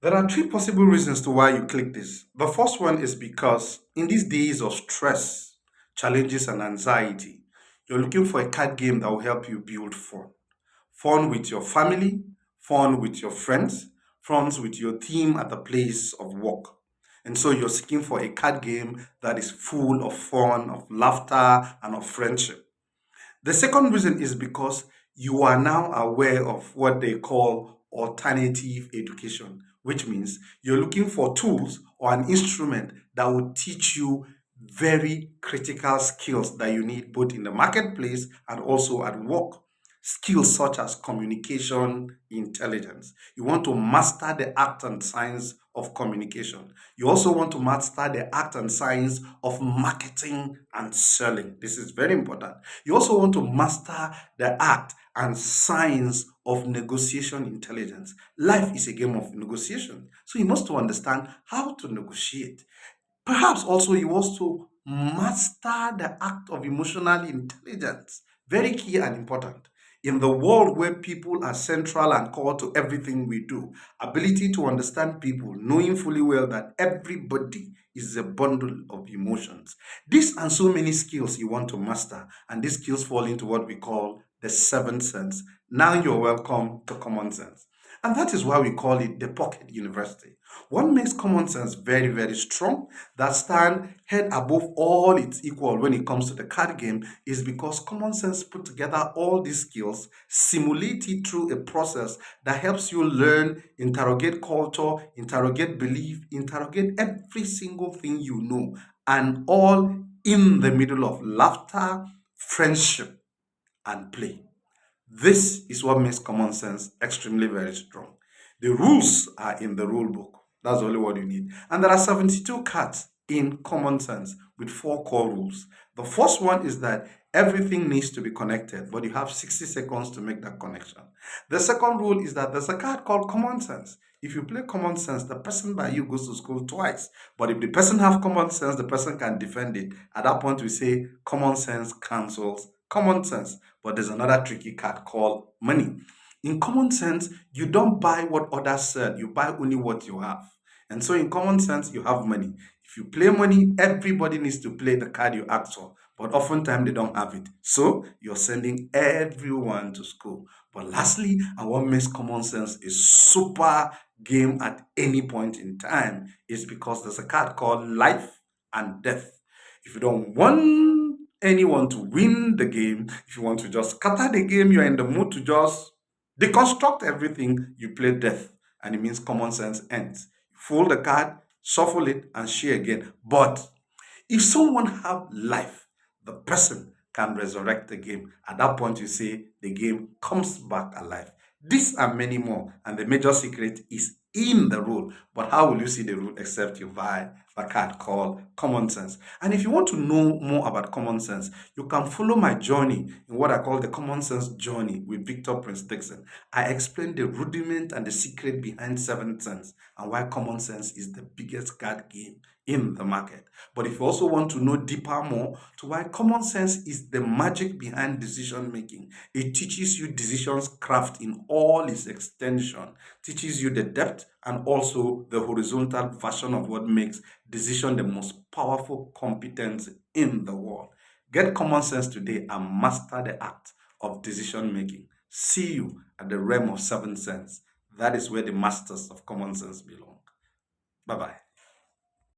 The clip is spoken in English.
There are three possible reasons to why you click this. The first one is because in these days of stress, challenges, and anxiety, you're looking for a card game that will help you build fun. Fun with your family, fun with your friends, fun with your team at the place of work. And so you're seeking for a card game that is full of fun, of laughter, and of friendship. The second reason is because you are now aware of what they call alternative education, which means you're looking for tools or an instrument that will teach you very critical skills that you need both in the marketplace and also at work. Skills such as communication intelligence. You want to master the art and science of communication. You also want to master the art and science of marketing and selling. This is very important. You also want to master the art and science of negotiation intelligence. Life is a game of negotiation. So you must to understand how to negotiate. Perhaps also you want to master the act of emotional intelligence. Very key and important. In the world where people are central and core to everything we do, ability to understand people, knowing fully well that everybody is a bundle of emotions. This and so many skills you want to master, and these skills fall into what we call the seventh sense. Now you're welcome to Common Sense. And that is why we call it the Pocket University. What makes Common Sense very, very strong, that stand head above all its equal when it comes to the card game, is because Common Sense put together all these skills, simulate it through a process that helps you learn, interrogate culture, interrogate belief, interrogate every single thing you know, and all in the middle of laughter, friendship, and play. This is what makes Common Sense extremely very strong. The rules are in the rule book. That's only what you need. And there are 72 cards in Common Sense with four core rules. The first one is that everything needs to be connected, but you have 60 seconds to make that connection. The second rule is that there's a card called Common Sense. If you play Common Sense, the person by you goes to school twice. But if the person have Common Sense, the person can defend it. At that point, we say Common Sense cancels Common Sense. But there's another tricky card called money. In Common Sense, you don't buy what others sell, you buy only what you have. And so in Common Sense, you have money. If you play money, everybody needs to play the card you asked for. But oftentimes they don't have it. So you're sending everyone to school. But lastly, and what makes Common Sense a super game at any point in time is because there's a card called life and death. If you don't want anyone to win the game, if you want to just scatter the game, you're in the mood to just deconstruct everything, you play death. And it means Common Sense ends. You fold the card, shuffle it, and share again. But if someone have life, the person can resurrect the game. At that point, you say the game comes back alive. This and many more. And the major secret is in the rule. But how will you see the rule except you buy a card called Common Sense? And if you want to know more about Common Sense, you can follow my journey in what I call the Common Sense journey with Victor Prince Dixon. I explain the rudiment and the secret behind Seventh Sense and why Common Sense is the biggest card game in the market. But if you also want to know deeper more to why Common Sense is the magic behind decision making, it teaches you decisions craft in all its extension, teaches you the depth and also the horizontal version of what makes decision the most powerful competence in the world. Get Common Sense today and master the art of decision making. See you at the realm of Seventh Sense. That is where the masters of Common Sense belong. Bye bye.